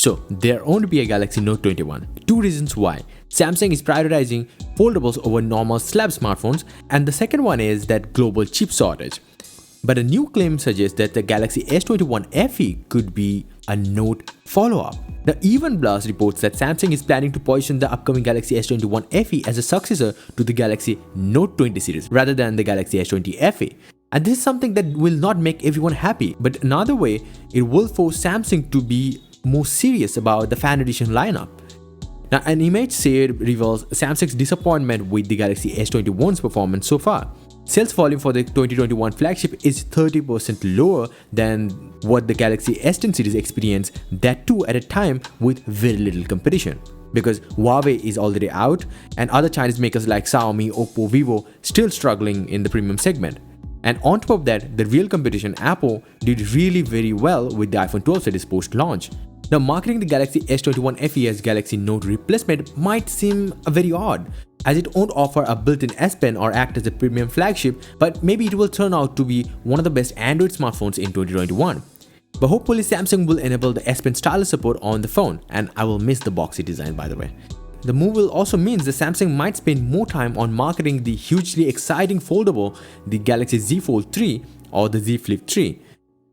So there won't be a Galaxy Note 21. Two reasons why. Samsung is prioritizing foldables over normal slab smartphones, and the second one is that global chip shortage. But a new claim suggests that the Galaxy S21 FE could be a Note follow-up. Now, Even Blast reports that Samsung is planning to position the upcoming Galaxy S21 FE as a successor to the Galaxy Note 20 series rather than the Galaxy S20 FE. And this is something that will not make everyone happy, but another way, it will force Samsung to be more serious about the fan edition lineup. Now, an image shared reveals Samsung's disappointment with the Galaxy S21's performance so far. Sales volume for the 2021 flagship is 30% lower than what the Galaxy S10 series experienced, that too at a time with very little competition. Because Huawei is already out and other Chinese makers like Xiaomi, Oppo, Vivo still struggling in the premium segment. And on top of that, the real competition, Apple, did really very well with the iPhone 12 series post-launch. Now, marketing the Galaxy S21 FE as Galaxy Note replacement might seem very odd, as it won't offer a built-in S Pen or act as a premium flagship, but maybe it will turn out to be one of the best Android smartphones in 2021. But hopefully Samsung will enable the S Pen stylus support on the phone, and I will miss the boxy design, by the way. The move will also means that Samsung might spend more time on marketing the hugely exciting foldable, the Galaxy Z Fold 3 or the Z Flip 3.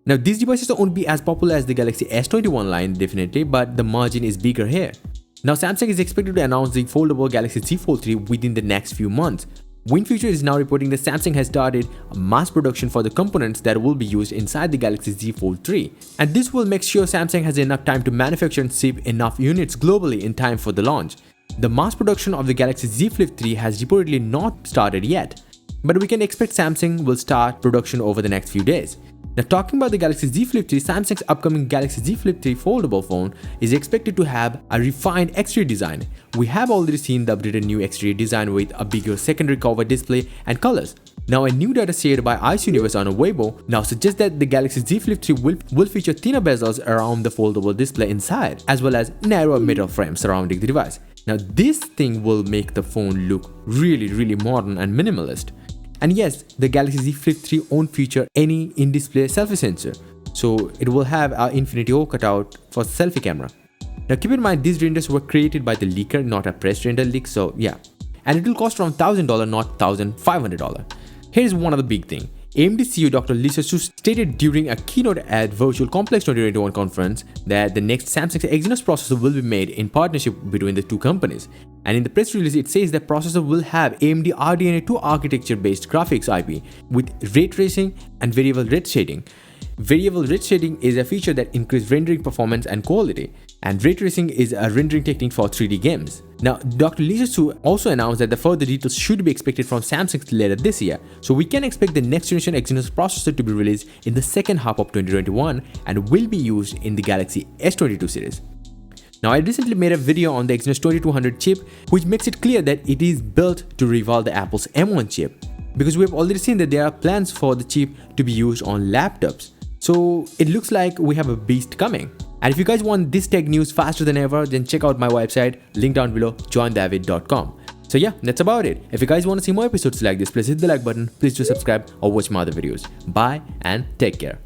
Now, these devices won't be as popular as the Galaxy S21 line definitely, but the margin is bigger here. Now, Samsung is expected to announce the foldable Galaxy Z Fold 3 within the next few months. WinFuture is now reporting that Samsung has started mass production for the components that will be used inside the Galaxy Z Fold 3. And this will make sure Samsung has enough time to manufacture and ship enough units globally in time for the launch. The mass production of the Galaxy Z Flip 3 has reportedly not started yet, but we can expect Samsung will start production over the next few days. Now, talking about the Galaxy Z Flip 3, Samsung's upcoming Galaxy Z Flip 3 foldable phone is expected to have a refined exterior design. We have already seen the updated new exterior design with a bigger secondary cover display and colors. Now, a new data shared by Ice Universe on Weibo now suggests that the Galaxy Z Flip 3 will feature thinner bezels around the foldable display inside, as well as narrower metal frame surrounding the device. Now, this thing will make the phone look really modern and minimalist. And yes, the Galaxy Z Flip 3 won't feature any in-display selfie sensor, so it will have an Infinity O cutout for selfie camera. Now, keep in mind these renders were created by the leaker, not a press render leak, so yeah. And it will cost around $1,000, not $1,500. Here's one of the big things. AMD CEO Dr. Lisa Su stated during a keynote at Virtual Complex 2021 conference that the next Samsung Exynos processor will be made in partnership between the two companies. And in the press release, it says the processor will have AMD RDNA 2 architecture-based graphics IP with ray tracing and variable red shading. Variable red shading is a feature that increases rendering performance and quality, and ray tracing is a rendering technique for 3D games. Now, Dr. Lisa Su also announced that the further details should be expected from Samsung later this year, so we can expect the next generation Exynos processor to be released in the second half of 2021 and will be used in the Galaxy S22 series. Now, I recently made a video on the Exynos 2200 chip, which makes it clear that it is built to rival the Apple's M1 chip, because we have already seen that there are plans for the chip to be used on laptops. So it looks like we have a beast coming. And if you guys want this tech news faster than ever, then check out my website, link down below, joindavid.com. So yeah, that's about it. If you guys want to see more episodes like this, please hit the like button, please do subscribe or watch my other videos. Bye and take care.